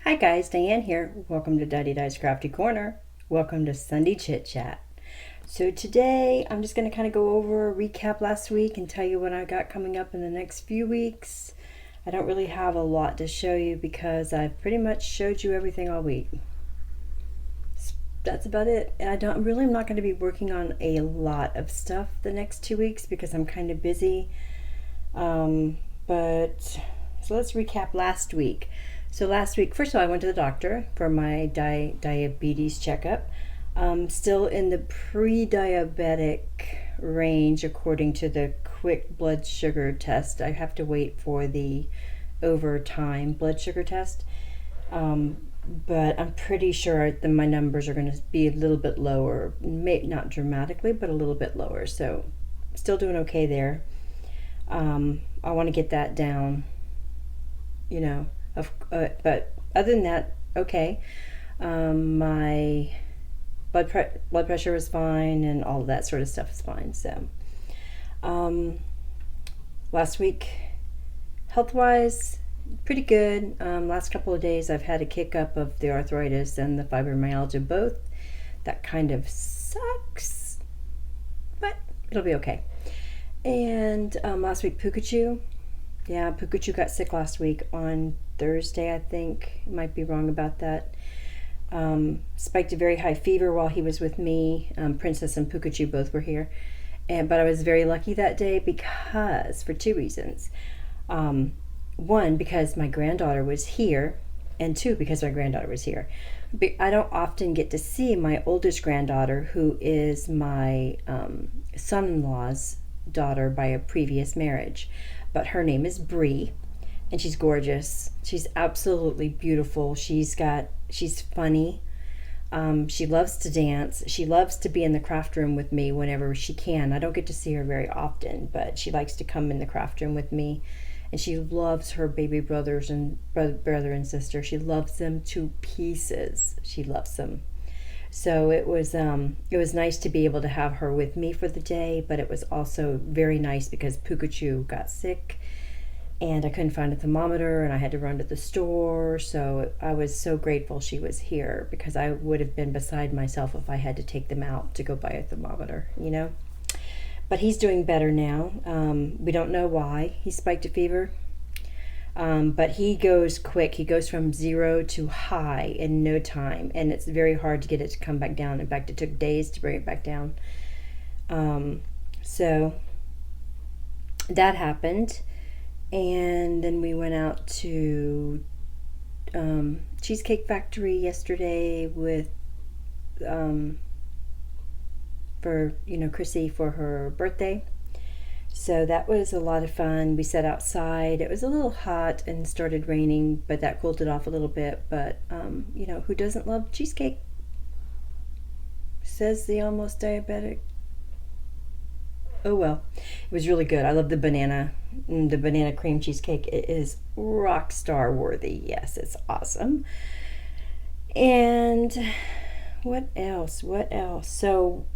Hi guys, Diane here. Welcome to Di's Crafty Corner. Welcome to Sunday Chit Chat. So today I'm just going to kind of go over, recap last week and tell you what I got coming up in the next few weeks. I don't really have a lot to show you because I've pretty much showed you everything all week. That's about it. I'm not going to be working on a lot of stuff the next 2 weeks because I'm kind of busy. So let's recap last week. So last week, first of all, I went to the doctor for my diabetes checkup. Still in the pre-diabetic range according to the quick blood sugar test. I have to wait for the overtime blood sugar test. But I'm pretty sure that my numbers are going to be a little bit lower. Maybe not dramatically, but a little bit lower. So still doing okay there. I want to get that down, but other than that, okay. My blood pressure was fine and all of that sort of stuff is fine. So last week, health-wise, pretty good. Last couple of days I've had a kick up of the arthritis and the fibromyalgia both. That kind of sucks, but it'll be okay. And last week, Pikachu got sick last week on Thursday, I think. Might be wrong about that. Spiked a very high fever while he was with me. Princess and Pikachu both were here. But I was very lucky that day for two reasons. One, because my granddaughter was here, and two, because my granddaughter was here. I don't often get to see my oldest granddaughter, who is my son-in-law's daughter by a previous marriage, but her name is Bree, and she's gorgeous. She's absolutely beautiful. She's funny. She loves to dance. She loves to be in the craft room with me whenever she can. I don't get to see her very often, but she likes to come in the craft room with me, and she loves her baby brothers and brother and sister. She loves them to pieces. She loves them. So it was nice to be able to have her with me for the day, but it was also very nice because Pikachu got sick and I couldn't find a thermometer and I had to run to the store. So I was so grateful she was here because I would have been beside myself if I had to take them out to go buy a thermometer, But he's doing better now. We don't know why he spiked a fever. But he goes quick. He goes from 0 to high in no time, and it's very hard to get it to come back down. In fact, it took days to bring it back down. So that happened, and then we went out to Cheesecake Factory yesterday with for Chrissy for her birthday. So that was a lot of fun. We sat outside. It was a little hot and started raining, but that cooled it off a little bit. But, who doesn't love cheesecake? Says the almost diabetic. Oh, well. It was really good. I love the banana cream cheesecake. It is rock star worthy. Yes, it's awesome. And what else? So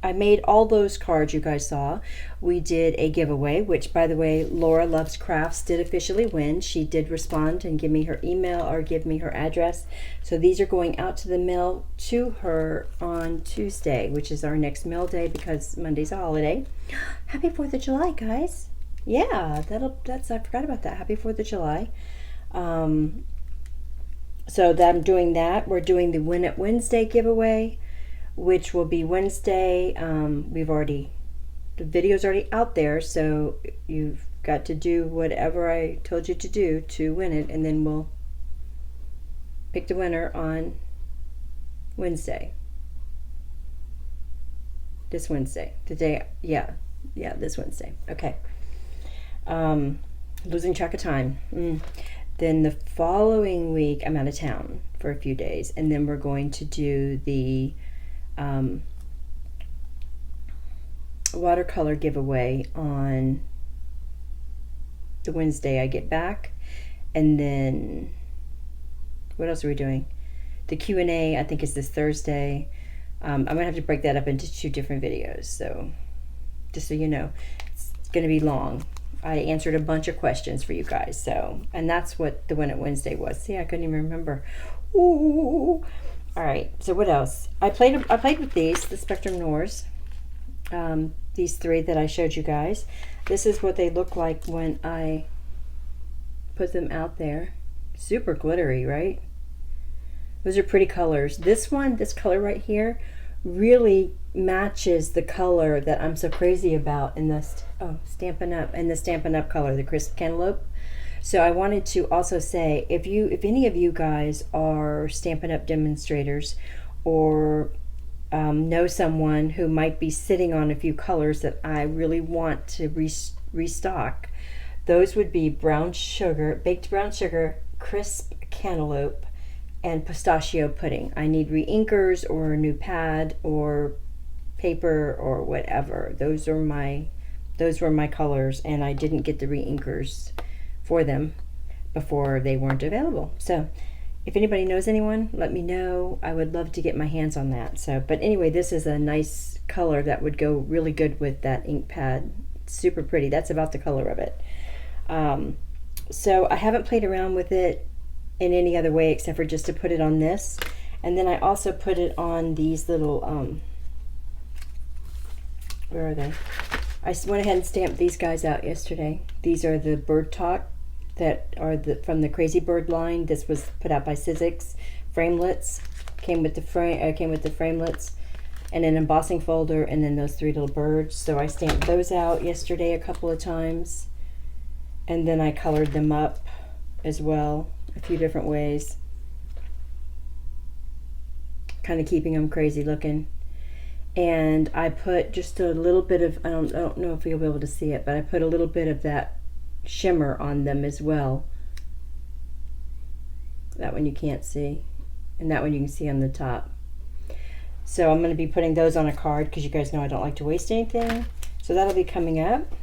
I made all those cards you guys saw. We did a giveaway, which, by the way, Laura Loves Crafts did officially win. She did respond and give me her email or give me her address. So these are going out to the mail to her on Tuesday, which is our next mail day because Monday's a holiday. Happy 4th of July, guys. Yeah, I forgot about that. Happy 4th of July. So that I'm doing that. We're doing the Win It Wednesday giveaway, which will be Wednesday. The video's already out there, so you've got to do whatever I told you to do to win it, and then we'll pick the winner on Wednesday. This Wednesday. Today, this Wednesday. Okay. Losing track of time. Then the following week, I'm out of town for a few days, and then we're going to do the watercolor giveaway on the Wednesday I get back. And then what else are we doing? The Q&A I think is this Thursday. I'm gonna have to break that up into 2 different videos, so just so you know, it's gonna be long. I answered a bunch of questions for you guys. So, and that's what the Win It Wednesday was. See, I couldn't even remember. Ooh. All right. So what else? I played with these, the Spectrum Noirs. These three that I showed you guys. This is what they look like when I put them out there. Super glittery, right? Those are pretty colors. This one, this color right here, really matches the color that I'm so crazy about in this Stampin' Up color, the crisp cantaloupe. So I wanted to also say, if any of you guys are Stampin' Up demonstrators, or know someone who might be sitting on a few colors that I really want to restock, those would be brown sugar, baked brown sugar, crisp cantaloupe, and pistachio pudding. I need re-inkers or a new pad or paper or whatever. Those were my colors, and I didn't get the re-inkers for them before they weren't available. So if anybody knows anyone, let me know. I would love to get my hands on that. So, but anyway, this is a nice color that would go really good with that ink pad. Super pretty. That's about the color of it. So I haven't played around with it in any other way except for just to put it on this. And then I also put it on these little, where are they? I went ahead and stamped these guys out yesterday. These are the Bird Talk that are from the Crazy Bird line. This was put out by Sizzix. Framelits came with the framelits, and an embossing folder, and then those three little birds. So I stamped those out yesterday a couple of times, and then I colored them up as well a few different ways, kind of keeping them crazy looking. And I put just a little bit of, I don't know if you'll be able to see it, but I put a little bit of that shimmer on them as well. That one you can't see, and that one you can see on the top. So I'm going to be putting those on a card because you guys know I don't like to waste anything. So that'll be coming up.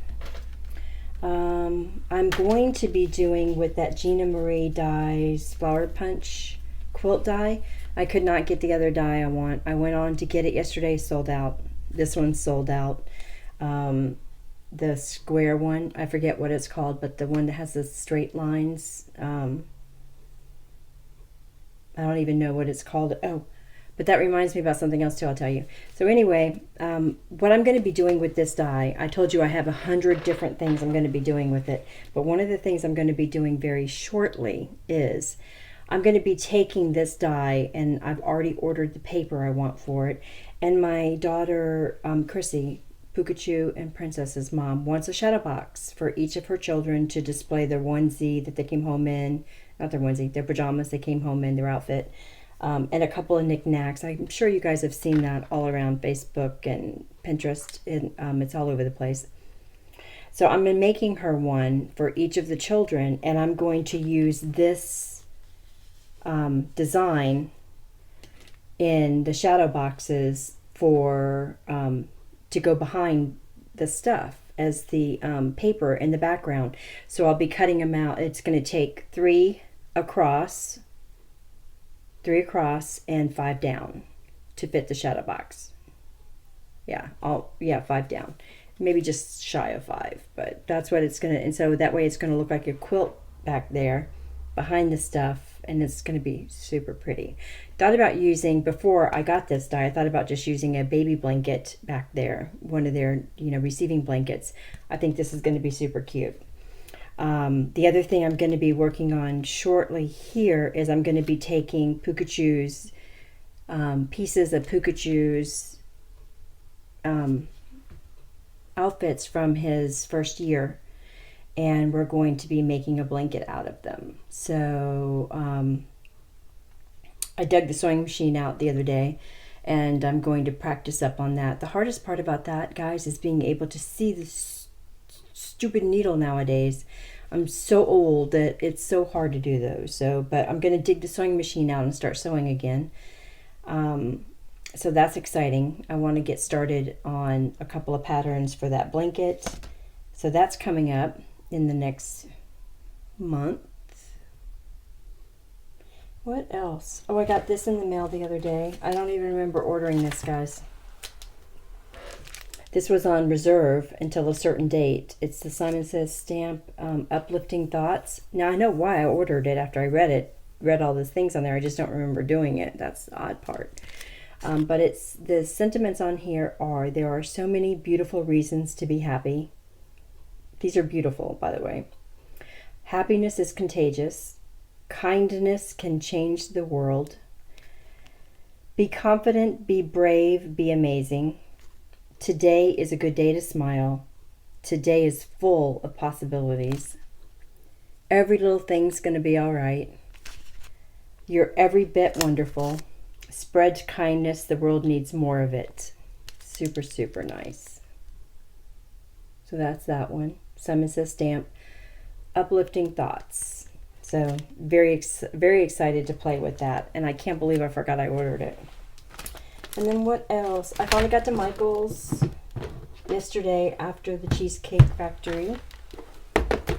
I'm going to be doing with that Gina Marie Dye's Flower Punch quilt die. I could not get the other die I want. I went on to get it yesterday, sold out. This one's sold out. The square one, I forget what it's called, but the one that has the straight lines. I don't even know what it's called. Oh, but that reminds me about something else too, I'll tell you. So anyway, what I'm going to be doing with this die, I told you I have 100 different things I'm going to be doing with it. But one of the things I'm going to be doing very shortly is I'm going to be taking this die, and I've already ordered the paper I want for it. And my daughter, Chrissy, Pikachu and Princess's mom, wants a shadow box for each of her children to display their onesie that they came home in, not their onesie, their pajamas they came home in, their outfit, and a couple of knickknacks. I'm sure you guys have seen that all around Facebook and Pinterest, and it's all over the place. So I'm making her one for each of the children, and I'm going to use this design in the shadow boxes for to go behind the stuff as the paper in the background. So I'll be cutting them out. It's going to take 3 across and 5 down to fit the shadow box. Yeah, 5 down. Maybe just shy of 5, but that's what it's going to, and so that way it's going to look like a quilt back there behind the stuff, and it's going to be super pretty. Thought about using, before I got this die, I thought about just using a baby blanket back there, one of their, receiving blankets. I think this is going to be super cute. The other thing I'm going to be working on shortly here is I'm going to be taking Pikachu's, pieces of Pikachu's outfits from his first year, and we're going to be making a blanket out of them. So I dug the sewing machine out the other day, and I'm going to practice up on that. The hardest part about that, guys, is being able to see the stupid needle nowadays. I'm so old that it's so hard to do those. So, but I'm going to dig the sewing machine out and start sewing again. So that's exciting. I want to get started on a couple of patterns for that blanket. So that's coming up in the next month. What else? Oh, I got this in the mail the other day. I don't even remember ordering this, guys. This was on reserve until a certain date. It's the Simon Says stamp, Uplifting Thoughts. Now I know why I ordered it after I read all those things on there. I just don't remember doing it. That's the odd part. But it's the sentiments on here are, there are so many beautiful reasons to be happy. These are beautiful, by the way. Happiness is contagious. Kindness can change the world. Be confident, be brave, be amazing. Today is a good day to smile. Today is full of possibilities. Every little thing's going to be all right. You're every bit wonderful. Spread kindness. The world needs more of it. Super, super nice. So that's that one. Simon Says stamp, Uplifting Thoughts. So very excited to play with that. And I can't believe I forgot I ordered it. And then what else? I finally got to Michael's yesterday after the Cheesecake Factory.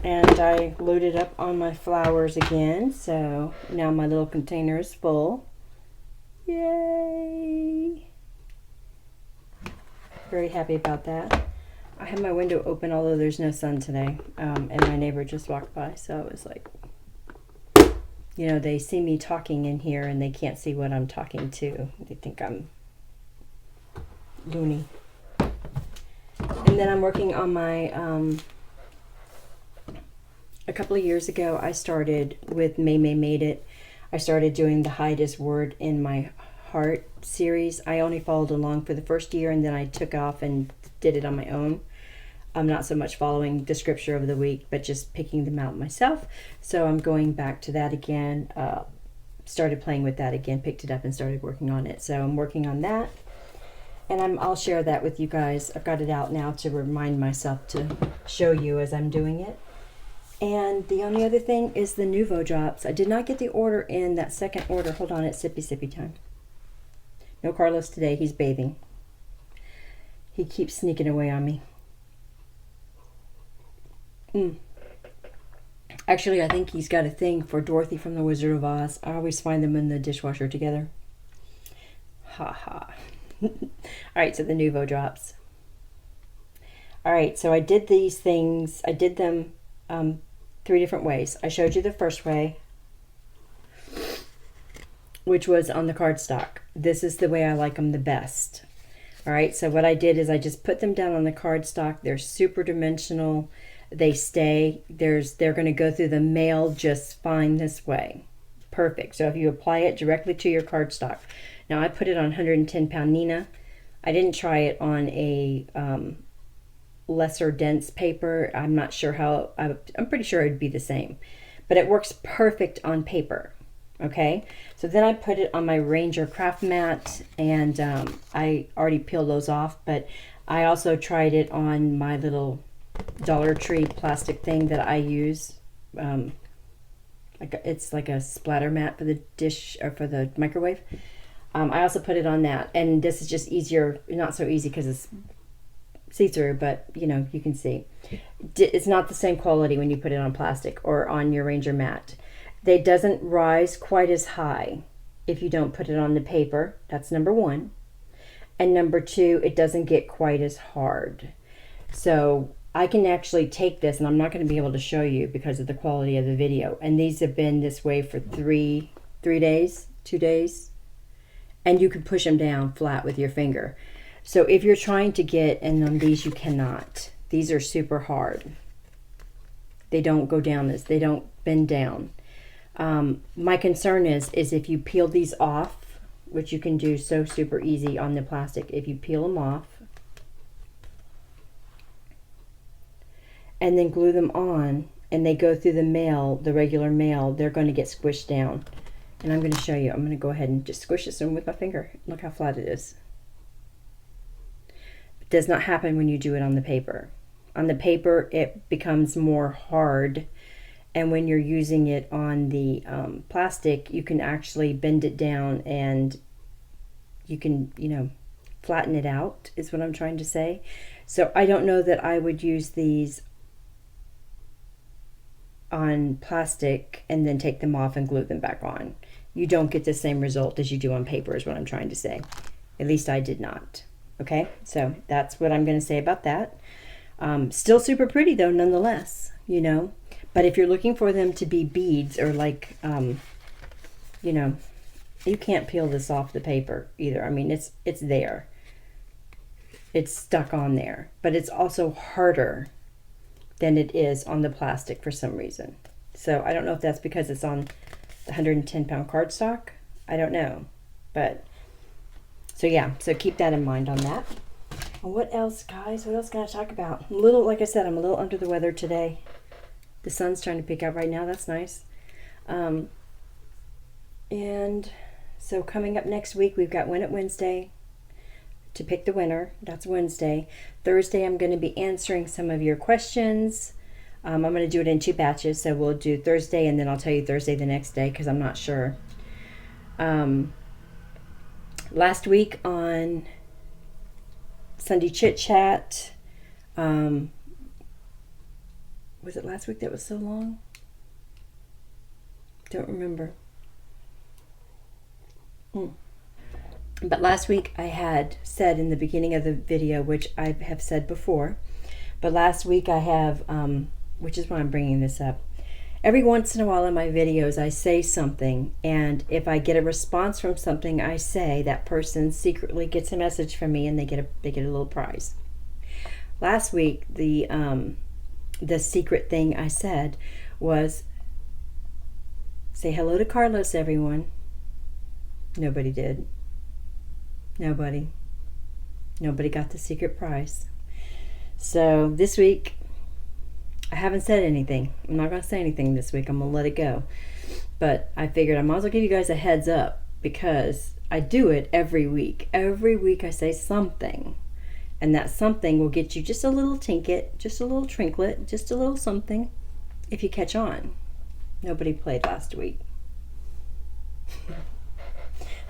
And I loaded up on my flowers again. So now my little container is full. Yay! Very happy about that. I had my window open, although there's no sun today. And my neighbor just walked by. So it was like, you know, they see me talking in here and they can't see what I'm talking to. They think I'm loony. And then I'm working on my, a couple of years ago, I started with Mei Mei Made It. I started doing the Hide His Word in My Heart series. I only followed along for the first year and then I took off and did it on my own. I'm not so much following the scripture of the week, but just picking them out myself. So I'm going back to that again. Started playing with that again, picked it up and started working on it. So I'm working on that. And I'll share that with you guys. I've got it out now to remind myself to show you as I'm doing it. And the only other thing is the Nouveau drops. I did not get the order in, that second order. Hold on, it's sippy time. No Carlos today, he's bathing. He keeps sneaking away on me. Actually, I think he's got a thing for Dorothy from the Wizard of Oz. I always find them in the dishwasher together. Ha ha. Alright, so the Nouveau drops. Alright, so I did these things. I did them 3 different ways. I showed you the first way, which was on the cardstock. This is the way I like them the best. Alright, so what I did is I just put them down on the cardstock. They're super dimensional. They stay. They're going to go through the mail just fine this way. Perfect. So if you apply it directly to your cardstock. Now I put it on 110 pound Nina. I didn't try it on a lesser dense paper. I'm not sure how. I'm pretty sure it'd be the same. But it works perfect on paper. Okay. So then I put it on my Ranger craft mat. And I already peeled those off. But I also tried it on my little Dollar Tree plastic thing that I use. It's like a splatter mat for the dish or for the microwave. I also put it on that, and this is just easier, not so easy because it's see-through, but you know, you can see. It's not the same quality when you put it on plastic or on your Ranger mat. It doesn't rise quite as high if you don't put it on the paper. That's number one. And number two, it doesn't get quite as hard. So I can actually take this, and I'm not going to be able to show you because of the quality of the video. And these have been this way for 2 days. And you can push them down flat with your finger. So if you're trying to get, and on these you cannot. These are super hard. They don't go down this. They don't bend down. My concern is if you peel these off, which you can do so super easy on the plastic. If you peel them off, and then glue them on, and they go through the mail, the regular mail, they're going to get squished down. And I'm going to show you. I'm going to go ahead and just squish this in with my finger. Look how flat it is. It does not happen when you do it on the paper. On the paper, it becomes more hard. And when you're using it on the plastic, you can actually bend it down and you can, you know, flatten it out is what I'm trying to say. So I don't know that I would use these on plastic and then take them off and glue them back on. You don't get the same result as you do on paper is what I'm trying to say. At least I did not. Okay, so that's what I'm going to say about that. Still super pretty though, nonetheless, you know. But if you're looking for them to be beads or like, you know, you can't peel this off the paper either. I mean, it's there. It's stuck on there, but it's also harder than it is on the plastic for some reason. So I don't know if that's because it's on the 110-pound cardstock. I don't know, but so yeah. So keep that in mind on that. What else, guys? What else can I talk about? Like I said, I'm a little under the weather today. The sun's trying to peek out right now. That's nice. And so coming up next week, we've got Win It Wednesday to pick the winner. That's Wednesday. Thursday, I'm going to be answering some of your questions. I'm going to do it in 2 batches. So we'll do Thursday, and then I'll tell you Thursday the next day because I'm not sure. Last week on Sunday Chit Chat, was it last week that was so long? Don't remember. But last week I had said in the beginning of the video, which I have said before, but last week I have, which is why I'm bringing this up. Every once in a while in my videos I say something, and if I get a response from something I say, that person secretly gets a message from me and they get a little prize. Last week the secret thing I said was, say hello to Carlos, everyone. Nobody did. Nobody got the secret prize. So this week I haven't said anything. I'm not going to say anything this week. I'm going to let it go. But I figured I might as well give you guys a heads up because I do it every week. Every week I say something. And that something will get you just a little tinket, just a little trinklet, just a little something if you catch on. Nobody played last week.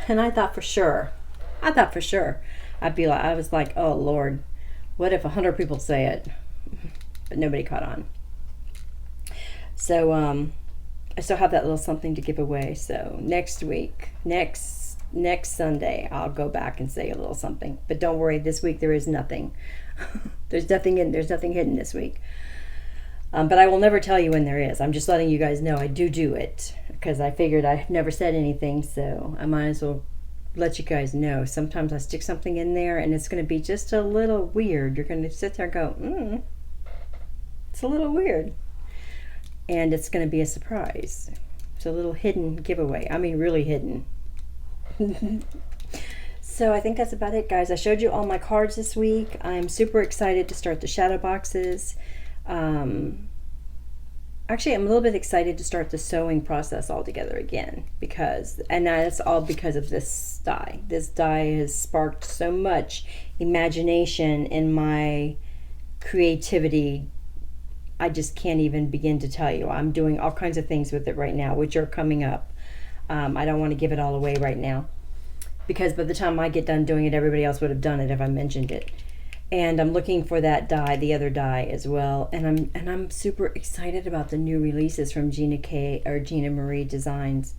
And I thought for sure. I was like, oh Lord, what if 100 people say it? But nobody caught on. So I still have that little something to give away. So next week, next Sunday, I'll go back and say a little something. But don't worry, this week there is nothing. There's nothing hidden this week. But I will never tell you when there is. I'm just letting you guys know I do it because I figured I've never said anything, so I might as well let you guys know. Sometimes I stick something in there and it's going to be just a little weird. You're going to sit there and go, it's a little weird. And it's going to be a surprise. It's a little hidden giveaway. I mean, really hidden. So I think that's about it, guys. I showed you all my cards this week. I'm super excited to start the shadow boxes. Actually, I'm a little bit excited to start the sewing process all together again and that's all because of this die. This die has sparked so much imagination in my creativity. I just can't even begin to tell you. I'm doing all kinds of things with it right now, which are coming up. I don't want to give it all away right now because by the time I get done doing it, everybody else would have done it if I mentioned it. And I'm looking for that die, the other die as well. And I'm super excited about the new releases from Gina Marie Designs.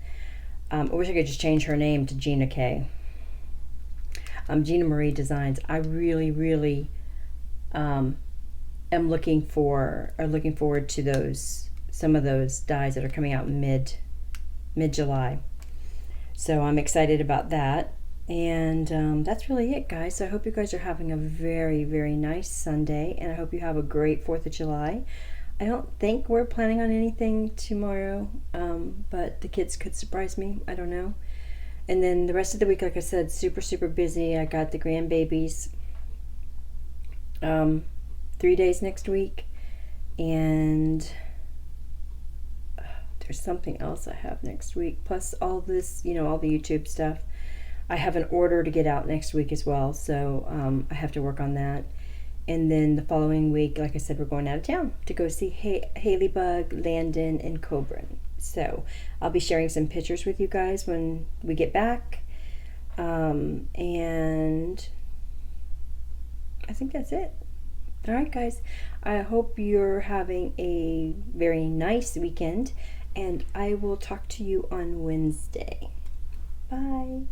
I wish I could just change her name to Gina K. Gina Marie Designs. I really am looking forward to some of those dies that are coming out mid-July. So I'm excited about that. And that's really it, guys. So I hope you guys are having a very, very nice Sunday, and I hope you have a great 4th of July. I don't think we're planning on anything tomorrow, but the kids could surprise me. I don't know. And then the rest of the week, like I said, super busy. I got the grandbabies 3 days next week, and there's something else I have next week, plus all this, all the YouTube stuff. I have an order to get out next week as well, so I have to work on that. And then the following week, like I said, we're going out of town to go see Haley-Bug, Landon, and Cobran. So I'll be sharing some pictures with you guys when we get back. And I think that's it. All right, guys. I hope you're having a very nice weekend, and I will talk to you on Wednesday. Bye.